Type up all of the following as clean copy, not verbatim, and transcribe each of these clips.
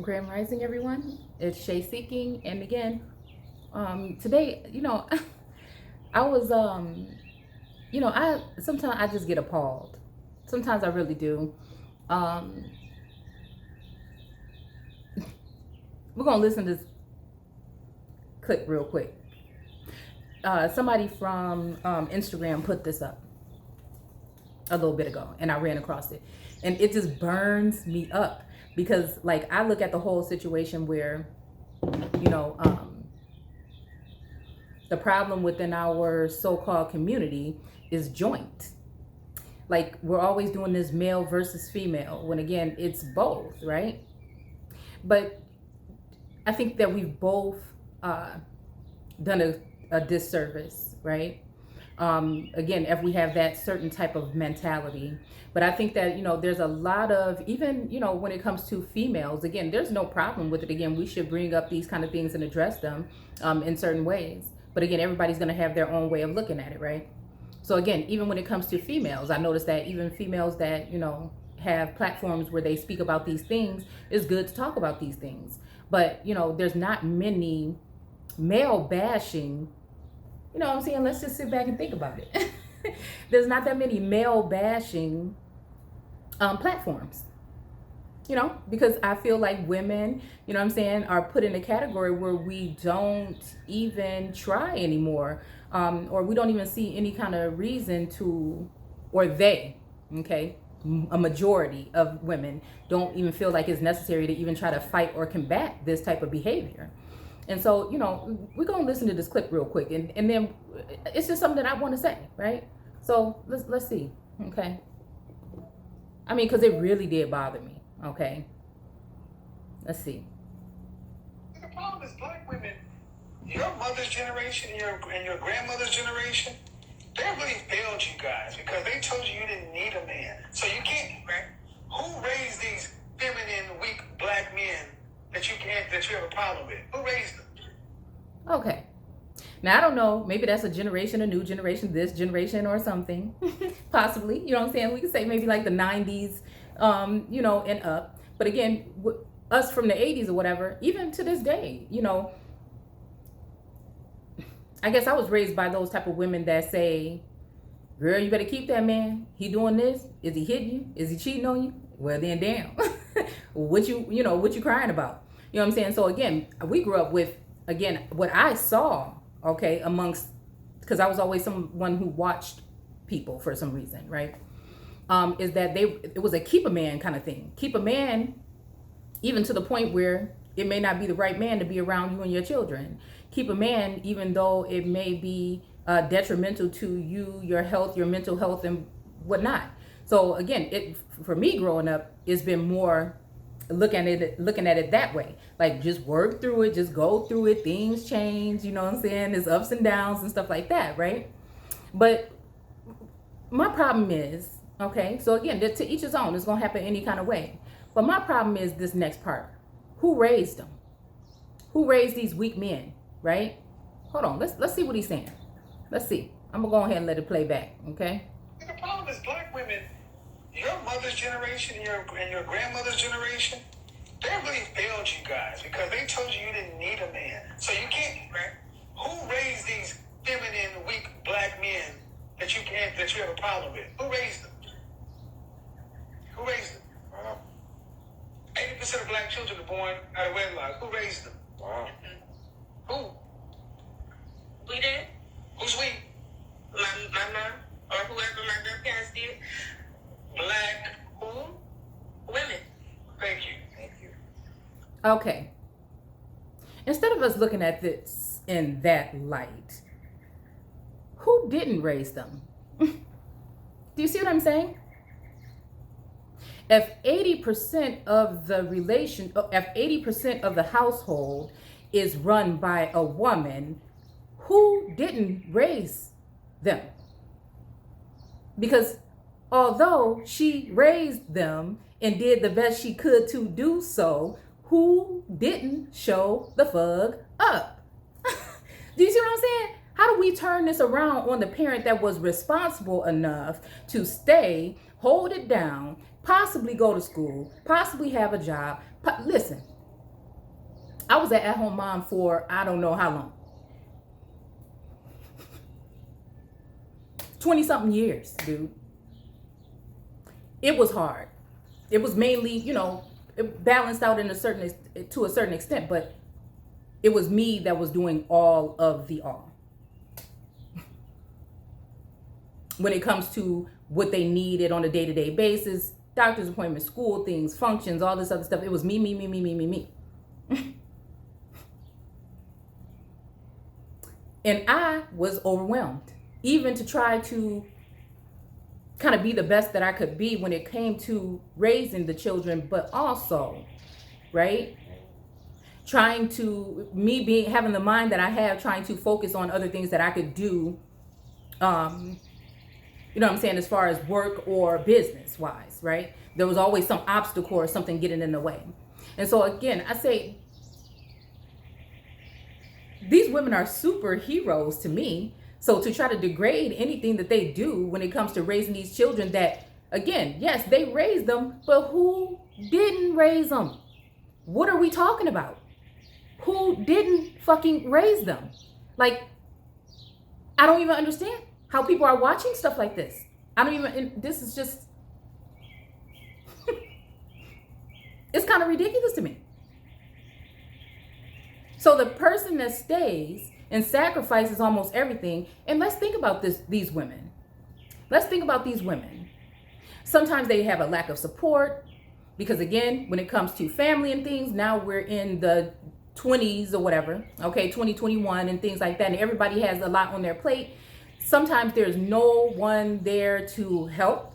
Grand Rising, everyone. It's Shay Seeking, and again, today, I was, I sometimes I just get appalled. Sometimes I really do. Um, we're gonna listen to this clip real quick. Somebody from Instagram put this up a little bit ago, and I ran across it, and it just burns me up because, like, I look at the whole situation where, you know, the problem within our so-called community is joint. Like, we're always doing this male versus female when again it's both, right? But I think that we've both done a disservice, right? Again, if we have that certain type of mentality. But I think that, there's a lot of, even, when it comes to females, again, there's no problem with it. Again, we should bring up these kind of things and address them in certain ways. But again, everybody's going to have their own way of looking at it, right? So again, even when it comes to females, I noticed that even females that, have platforms where they speak about these things, it's good to talk about these things. But, there's not many male bashing. You know what I'm saying? Let's just sit back and think about it. There's not that many male bashing platforms, because I feel like women, are put in a category where we don't even try anymore, or we don't even see any kind of reason to, or they, okay, a majority of women don't even feel like it's necessary to even try to fight or combat this type of behavior. And so, we're going to listen to this clip real quick, and then it's just something that I want to say, right? So let's see, okay? I mean, because it really did bother me, okay? Let's see. The problem is black women, your mother's generation and your grandmother's generation, they really failed you guys because they told you you didn't need a man. So you can't, right? Who raised these feminine, weak black men that you have a problem with? Who raised them? Okay. Now, I don't know. Maybe that's a generation, a new generation, this generation or something. Possibly. You know what I'm saying? We could say maybe like the 90s, and up. But again, us from the 80s or whatever, even to this day, I guess I was raised by those type of women that say, girl, you better keep that man. He doing this? Is he hitting you? Is he cheating on you? Well, then damn. what you crying about? You know what I'm saying? So again, we grew up with, again, what I saw, okay, amongst, because I was always someone who watched people for some reason, right? Is that it was a keep a man kind of thing. Keep a man, even to the point where it may not be the right man to be around you and your children. Keep a man, even though it may be detrimental to you, your health, your mental health, and whatnot. So again, for me growing up, it's been more looking at it that way. Like, just work through it, just go through it. Things change, you know what I'm saying? There's ups and downs and stuff like that, right? But my problem is, okay, so again, to each his own. It's gonna happen any kind of way. But my problem is this next part. Who raised them? Who raised these weak men, right? Hold on, let's see what he's saying. Let's see. I'm gonna go ahead and let it play back, okay? The problem is black women, your mother's generation and your grandmother's generation, they really failed you guys because they told you you didn't need a man. So you can't, right? Who raised these feminine, weak black men that you have a problem with? Who raised them? Who raised them? 80% of black children are born out of wedlock. Who raised them? Wow. Who? We did. Who's we? My mom or whoever my grandparents did. Black. Who? Women. Thank you. Thank you. Okay. Instead of us looking at this in that light, who didn't raise them? Do you see what I'm saying? If 80% of the if 80% of the household is run by a woman, who didn't raise them? Because although she raised them and did the best she could to do so, who didn't show the fuck up? Do you see what I'm saying? How do we turn this around on the parent that was responsible enough to stay, hold it down, possibly go to school, possibly have a job? Listen, I was an at-home mom for I don't know how long. 20-something years, dude. It was hard. It was mainly, it balanced out to a certain extent, but it was me that was doing all of the all. When it comes to what they needed on a day-to-day basis, doctor's appointments, school things, functions, all this other stuff, it was me. And I was overwhelmed, even to try to kind of be the best that I could be when it came to raising the children, but also, right, having the mind that I have, trying to focus on other things that I could do, you know what I'm saying, as far as work or business wise, right? There was always some obstacle or something getting in the way. And so again, I say, these women are superheroes to me. So to try to degrade anything that they do when it comes to raising these children that, again, yes, they raised them, but who didn't raise them? What are we talking about? Who didn't fucking raise them? Like, I don't even understand how people are watching stuff like this. This is just, it's kind of ridiculous to me. So the person that stays and sacrifices almost everything, and let's think about these women. Let's think about these women. Sometimes they have a lack of support because, again, when it comes to family and things, now we're in the 20s or whatever, okay, 2021 and things like that, and everybody has a lot on their plate. Sometimes there's no one there to help.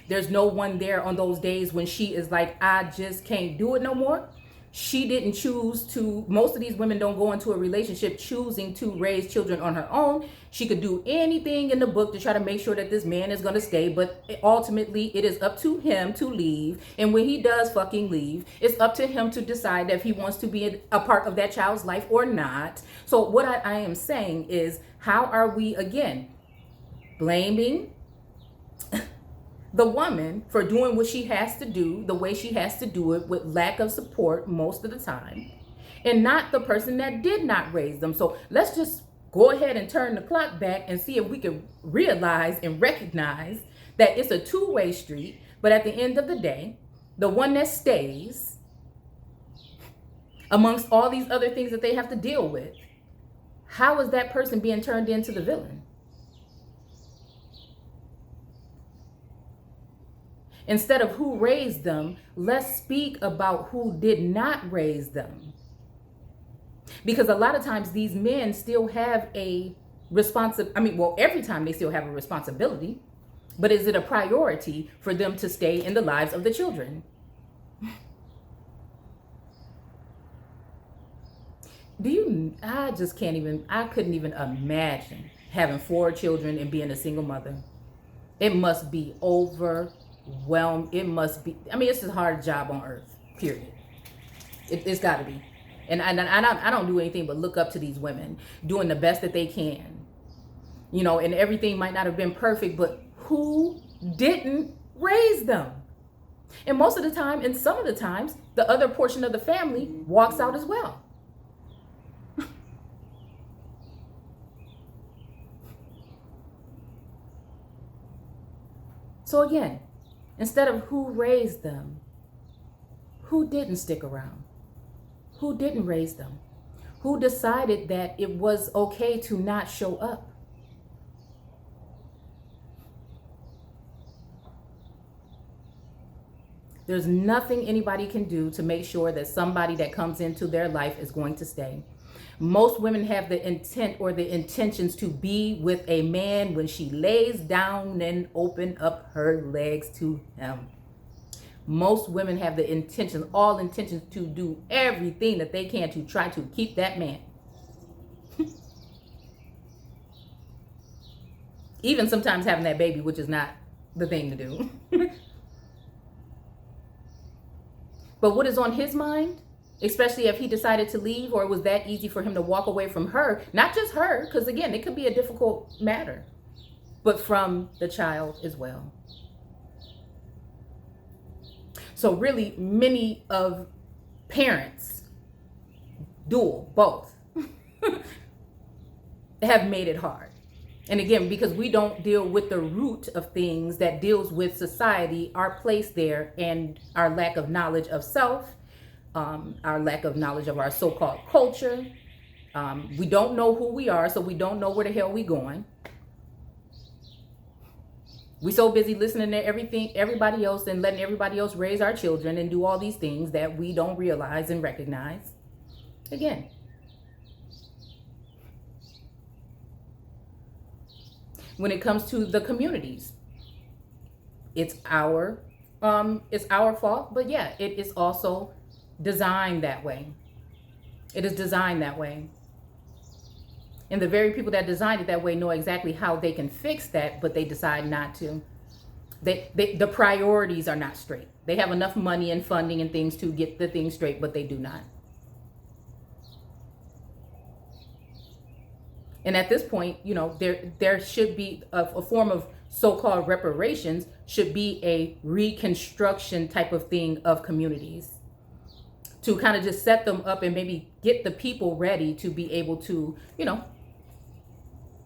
There's no one there on those days when she is like, I just can't do it no more. She didn't choose to, most of these women don't go into a relationship choosing to raise children on her own. She could do anything in the book to try to make sure that this man is going to stay, but ultimately it is up to him to leave. And when he does fucking leave, it's up to him to decide if he wants to be a part of that child's life or not. So what I am saying is, how are we, again, blaming the woman for doing what she has to do, the way she has to do it, with lack of support most of the time, and not the person that did not raise them? So let's just go ahead and turn the clock back and see if we can realize and recognize that it's a two-way street. But at the end of the day, the one that stays amongst all these other things that they have to deal with, how is that person being turned into the villain? Instead of who raised them, let's speak about who did not raise them. Because a lot of times these men still have a every time they still have a responsibility, but is it a priority for them to stay in the lives of the children? I couldn't even imagine having 4 children and being a single mother. It must be overwhelmed. It must be, it's a hard job on earth, period. It's got to be. And I don't do anything but look up to these women doing the best that they can. And everything might not have been perfect, but who didn't raise them? And most of the time, and some of the times, the other portion of the family walks out as well. So again, instead of who raised them, who didn't stick around? Who didn't raise them? Who decided that it was okay to not show up? There's nothing anybody can do to make sure that somebody that comes into their life is going to stay. Most women have the intent or the intentions to be with a man when she lays down and open up her legs to him. Most women have the intentions, all intentions, to do everything that they can to try to keep that man. Even sometimes having that baby, which is not the thing to do. But what is on his mind? Especially if he decided to leave, or it was that easy for him to walk away from her. Not just her, because again, it could be a difficult matter, but from the child as well. So really, many of parents dual, both, have made it hard. And again, because we don't deal with the root of things that deals with society, our place there, and our lack of knowledge of self, our lack of knowledge of our so-called culture. We don't know who we are, so we don't know where the hell we going. We so busy listening to everybody else, and letting everybody else raise our children and do all these things that we don't realize and recognize. Again, when it comes to the communities, it's our fault, but yeah, it is also designed that way. It is designed that way. And the very people that designed it that way know exactly how they can fix that, but they decide not to. The priorities are not straight. They have enough money and funding and things to get the things straight, but they do not. And at this point, you know, there should be a form of so-called reparations, should be a reconstruction type of thing of communities, to kind of just set them up and maybe get the people ready to be able to, you know,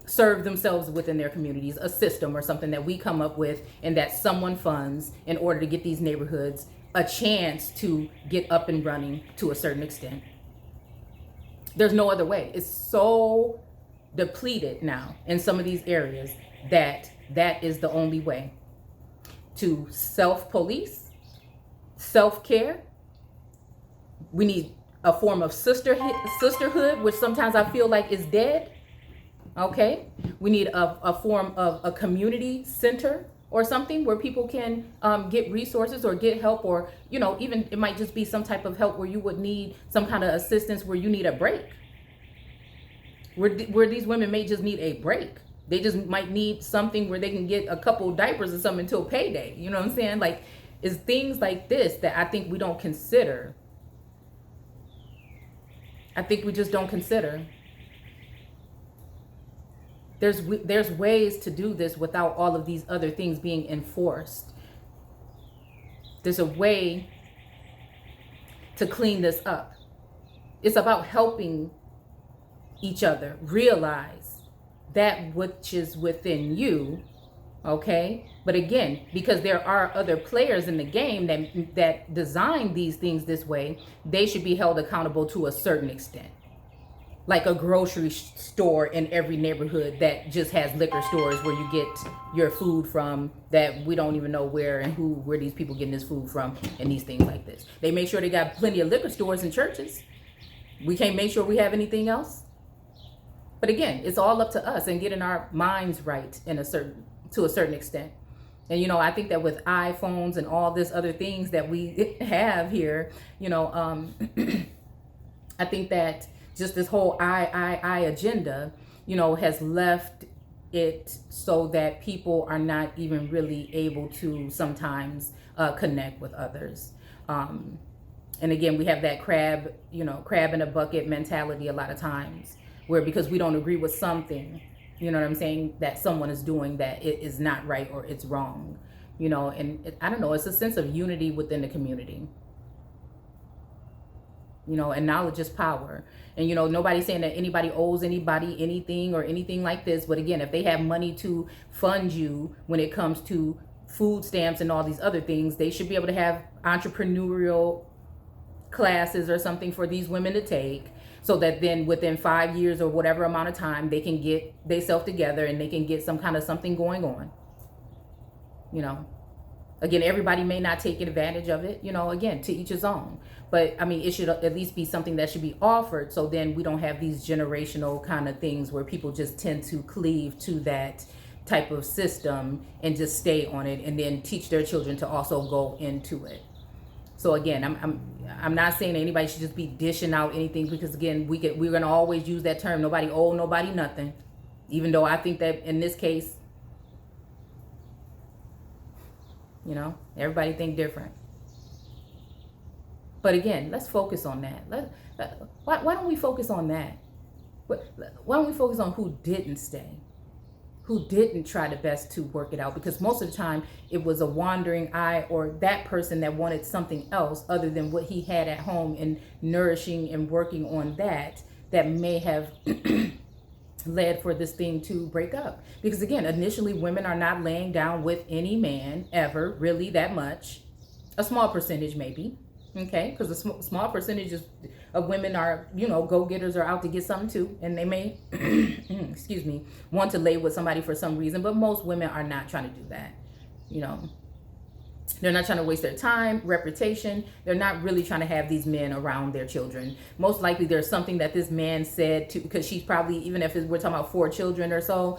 serve themselves within their communities, a system or something that we come up with and that someone funds in order to get these neighborhoods a chance to get up and running to a certain extent. There's no other way. It's so depleted now in some of these areas that is the only way to self-police, self-care. We need a form of sisterhood, which sometimes I feel like is dead. Okay, we need a form of a community center or something where people can get resources or get help, or, you know, even it might just be some type of help where you would need some kind of assistance where you need a break. Where these women may just need a break. They just might need something where they can get a couple diapers or something until payday. You know what I'm saying? Like, it's things like this that I think we don't consider. I think we just don't consider. There's ways to do this without all of these other things being enforced. There's a way to clean this up. It's about helping each other realize that which is within you, okay? But again, because there are other players in the game that design these things this way, they should be held accountable to a certain extent. Like a grocery store in every neighborhood that just has liquor stores where you get your food from, that we don't even know where and where these people getting this food from, and these things like this. They make sure they got plenty of liquor stores in churches. We can't make sure we have anything else. But again, it's all up to us and getting our minds right to a certain extent. And, you know, I think that with iPhones and all this other things that we have here, you know, I think that just this whole I agenda, you know, has left it so that people are not even really able to sometimes connect with others. And again, we have that crab in a bucket mentality a lot of times, where because we don't agree with something, you know what I'm saying, that someone is doing, that it is not right or it's wrong, you know. And I don't know, it's a sense of unity within the community, you know, and knowledge is power. And, you know, nobody's saying that anybody owes anybody anything or anything like this. But again, if they have money to fund you when it comes to food stamps and all these other things, they should be able to have entrepreneurial classes or something for these women to take, so that then within 5 years or whatever amount of time, they can get themselves together and they can get some kind of something going on. You know, again, everybody may not take advantage of it, you know, again, to each his own. But I mean, it should at least be something that should be offered, so then we don't have these generational kind of things where people just tend to cleave to that type of system and just stay on it, and then teach their children to also go into it. So again, I'm not saying anybody should just be dishing out anything, because again, we're gonna always use that term, nobody owe nobody nothing, even though I think that in this case, you know, everybody think different. But again, let's focus on that. Why don't we focus on that? Why don't we focus on who didn't stay? who didn't try the best to work it out, because most of the time it was a wandering eye or that person that wanted something else other than what he had at home, and nourishing and working on that may have led for this thing to break up. Because again, initially women are not laying down with any man ever, really, that much. A small percentage maybe, okay, because a small percentage of women are, go-getters, are out to get something too, and they may excuse me, want to lay with somebody for some reason, but most women are not trying to do that. They're not trying to waste their time, reputation. They're not really trying to have these men around their children. Most likely there's something that this man said to, because she's probably, even if we're talking about 4 children or so,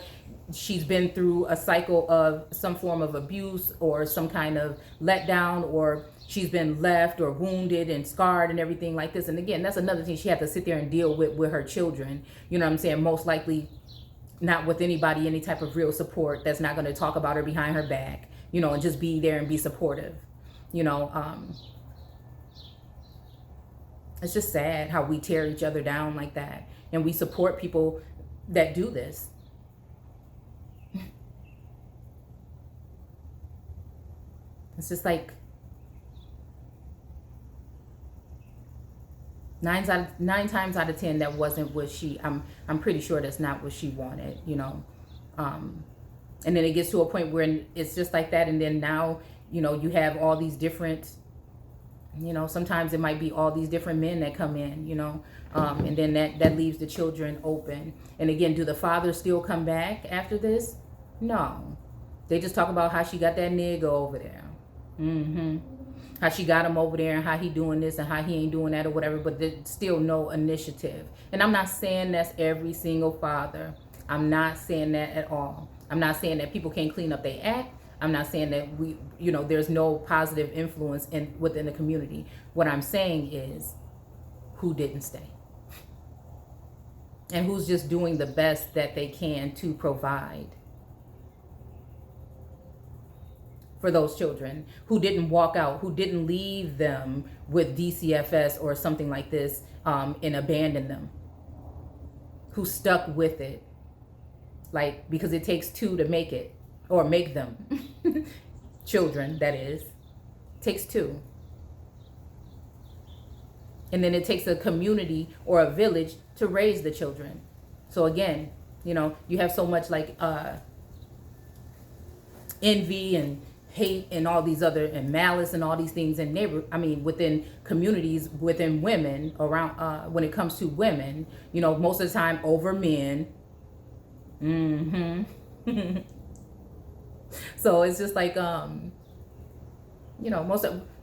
she's been through a cycle of some form of abuse or some kind of letdown, or she's been left or wounded and scarred and everything like this. And again, that's another thing she had to sit there and deal with her children. You know what I'm saying? Most likely not with anybody, any type of real support that's not going to talk about her behind her back, and just be there and be supportive. It's just sad how we tear each other down like that, and we support people that do this. It's just like nine times out of 10 that wasn't what I'm pretty sure that's not what she wanted, and then it gets to a point where it's just like that, and then now you have all these different, sometimes it might be all these different men that come in, and then that leaves the children open. And again, do the fathers still come back after this? No, they just talk about how she got that nigga over there. How she got him over there and how he doing this and how he ain't doing that or whatever, but there's still no initiative. And I'm not saying that's every single father. I'm not saying that at all. I'm not saying that people can't clean up their act. I'm not saying that there's no positive influence within the community. What I'm saying is who didn't stay and who's just doing the best that they can to provide for those children, who didn't walk out, who didn't leave them with DCFS or something like this and abandon them, who stuck with it, because it takes 2 to make it, or make them children, that is. It takes 2. And then it takes a community or a village to raise the children. So again, you have so much envy and hate and all these other, and malice and all these things in within communities, within women around, when it comes to women, most of the time over men. So it's just like,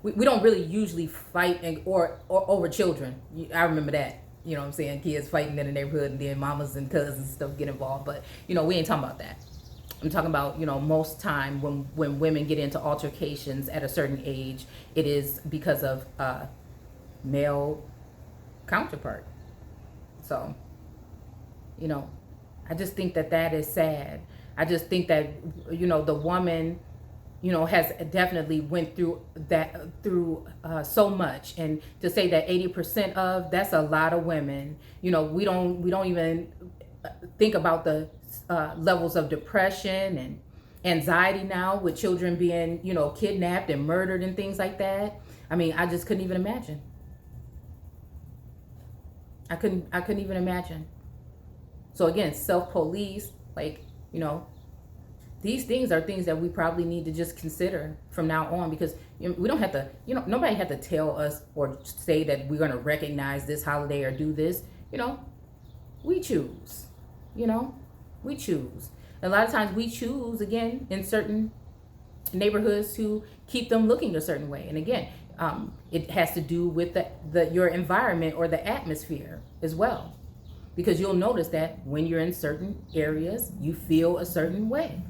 we don't really usually fight or over children. I remember that, what I'm saying, kids fighting in the neighborhood and then mamas and cousins and stuff get involved, but we ain't talking about that. I'm talking about, most time when women get into altercations at a certain age, it is because of male counterpart. So, I just think that is sad. I just think that, the woman, has definitely went through so much. And to say that 80% of, that's a lot of women. We don't even think about the levels of depression and anxiety now with children being, kidnapped and murdered and things like that. I just couldn't even imagine. I couldn't even imagine. So again, self-police, these things are things that we probably need to just consider from now on, because we don't have to, nobody had to tell us or say that we're going to recognize this holiday or do this. We choose, we choose. A lot of times we choose, again, in certain neighborhoods to keep them looking a certain way. And again, it has to do with your environment or the atmosphere as well. Because you'll notice that when you're in certain areas, you feel a certain way.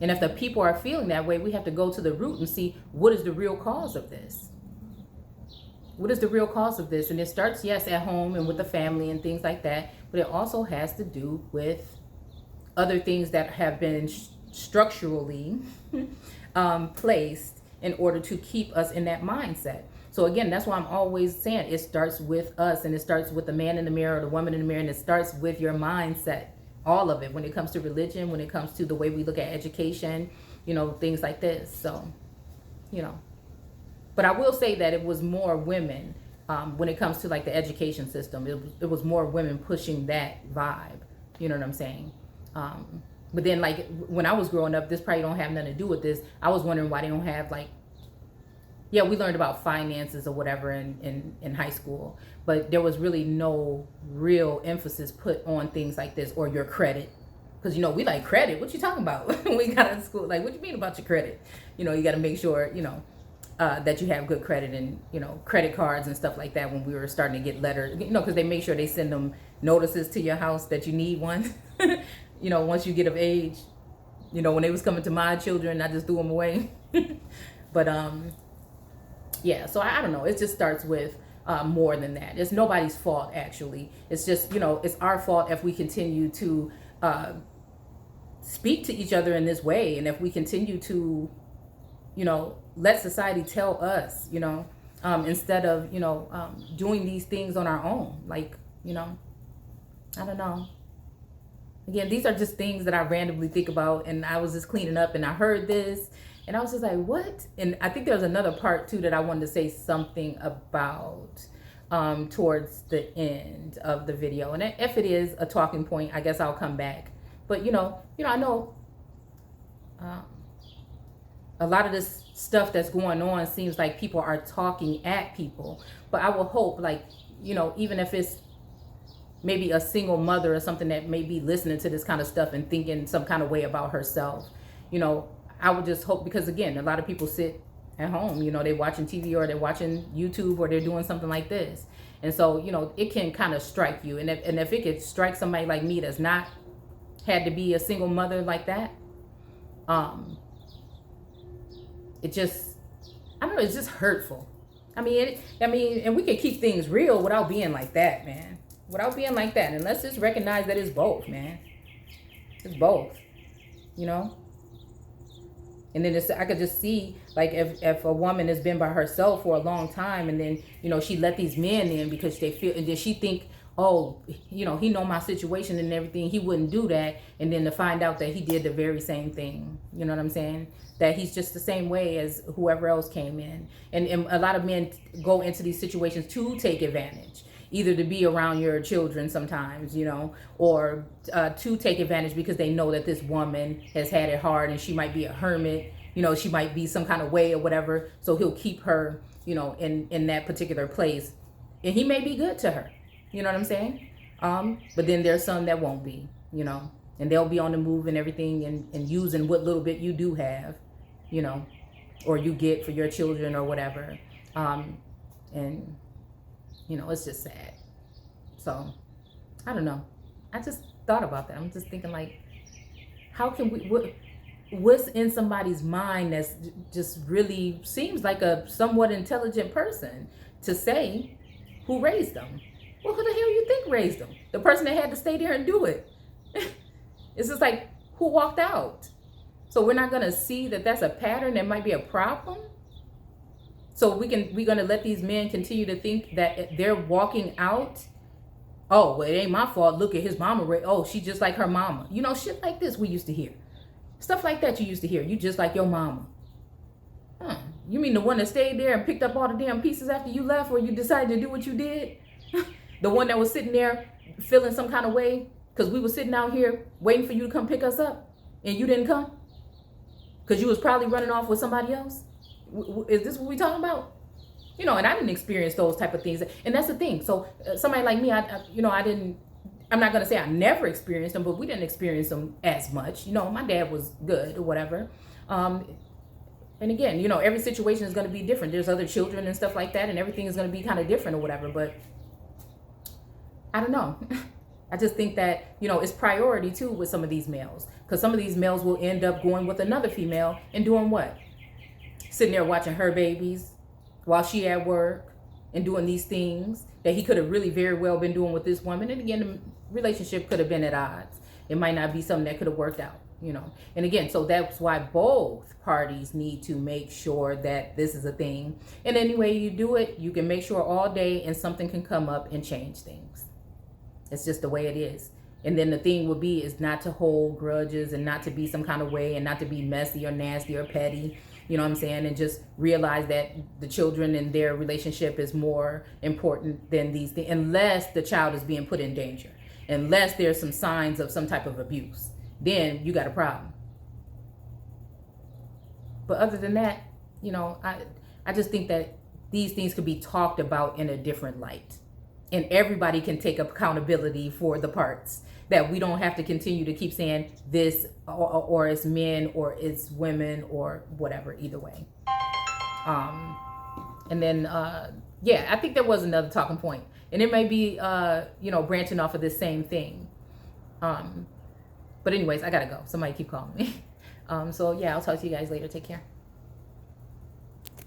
And if the people are feeling that way, we have to go to the root and see what is the real cause of this. What is the real cause of this? And it starts, yes, at home and with the family and things like that, but it also has to do with other things that have been structurally placed in order to keep us in that mindset. So again, that's why I'm always saying it starts with us, and it starts with the man in the mirror or the woman in the mirror, and it starts with your mindset all of it, when it comes to religion, when it comes to the way we look at education, you know, things like this. So, you know, but I will say that it was more women when it comes to like the education system. It was more women pushing that vibe. You know what I'm saying? But then like when I was growing up, this probably don't have nothing to do with this. I was wondering why they don't have like, yeah, we learned about finances or whatever in high school, but there was really no real emphasis put on things like this or your credit. Because, you know, we like credit. What you talking about? When we got out of school, like, what you mean about your credit? You know, you got to make sure, you know, that you have good credit and, you know, credit cards and stuff like that when we were starting to get letters, you know, because they make sure they send them notices to your house that you need one, you know, once you get of age. You know, when they was coming to my children, I just threw them away. But, yeah, so I don't know. It just starts with more than that. It's nobody's fault, actually. It's just, you know, it's our fault if we continue to speak to each other in this way. And if we continue to, you know, let society tell us, you know, instead of, you know, doing these things on our own. Like, you know, I don't know. Again, these are just things that I randomly think about. And I was just cleaning up and I heard this. And I was just like, what? And I think there's another part too that I wanted to say something about towards the end of the video. And if it is a talking point, I guess I'll come back. But you know, I know a lot of this stuff that's going on seems like people are talking at people. But I will hope, like, you know, even if it's maybe a single mother or something that may be listening to this kind of stuff and thinking some kind of way about herself, you know, I would just hope, because again, a lot of people sit at home, you know, they're watching TV or they're watching YouTube or they're doing something like this. And so, you know, it can kind of strike you. And if it could strike somebody like me that's not had to be a single mother like that, it just, I don't know, it's just hurtful. I mean, and we can keep things real without being like that, man. Without being like that. And let's just recognize that it's both, man. It's both, you know? And then I could just see, like, if a woman has been by herself for a long time and then, you know, she let these men in because they feel, and then she think, oh, you know, he know my situation and everything, he wouldn't do that. And then to find out that he did the very same thing, you know what I'm saying? That he's just the same way as whoever else came in. And a lot of men go into these situations to take advantage. Either to be around your children sometimes, you know, or to take advantage because they know that this woman has had it hard and she might be a hermit, you know, she might be some kind of way or whatever. So he'll keep her, you know, in that particular place. And he may be good to her, you know what I'm saying? But then there's some that won't be, you know, and they'll be on the move and everything and using what little bit you do have, you know, or you get for your children or whatever. And you know, it's just sad. So, I don't know. I just thought about that. I'm just thinking, like, how can what's in somebody's mind that's just really seems like a somewhat intelligent person to say who raised them? Well, who the hell you think raised them? The person that had to stay there and do it. It's just like, who walked out? So we're not going to see that that's a pattern that might be a problem? So we're going to let these men continue to think that they're walking out. Oh, well, it ain't my fault. Look at his mama. Oh, she just like her mama. You know, shit like this we used to hear. Stuff like that you used to hear. You just like your mama. You mean the one that stayed there and picked up all the damn pieces after you left or you decided to do what you did? The one that was sitting there feeling some kind of way because we were sitting out here waiting for you to come pick us up and you didn't come? Because you was probably running off with somebody else? Is this what we talking about? You know, and I didn't experience those type of things. And that's the thing. So somebody like me, I'm not going to say I never experienced them, but we didn't experience them as much. You know, my dad was good or whatever. And again, you know, every situation is going to be different. There's other children and stuff like that, and everything is going to be kind of different or whatever. But I don't know. I just think that, you know, it's priority too with some of these males, because some of these males will end up going with another female and doing what? Sitting there watching her babies while she at work and doing these things that he could have really very well been doing with this woman. And again, the relationship could have been at odds. It might not be something that could have worked out, you know. And again, so that's why both parties need to make sure that this is a thing. And any way you do it, you can make sure all day and something can come up and change things. It's just the way it is. And then the thing would be is not to hold grudges and not to be some kind of way and not to be messy or nasty or petty. You know what I'm saying? And just realize that the children and their relationship is more important than these things, unless the child is being put in danger, unless there's some signs of some type of abuse. Then you got a problem. But other than that, you know, I just think that these things could be talked about in a different light. And everybody can take accountability for the parts, that we don't have to continue to keep saying this or it's men or it's women or whatever, either way. And then, yeah, I think there was another talking point. And it may be, you know, branching off of this same thing. But anyways, I gotta go. Somebody keep calling me. So yeah, I'll talk to you guys later. Take care.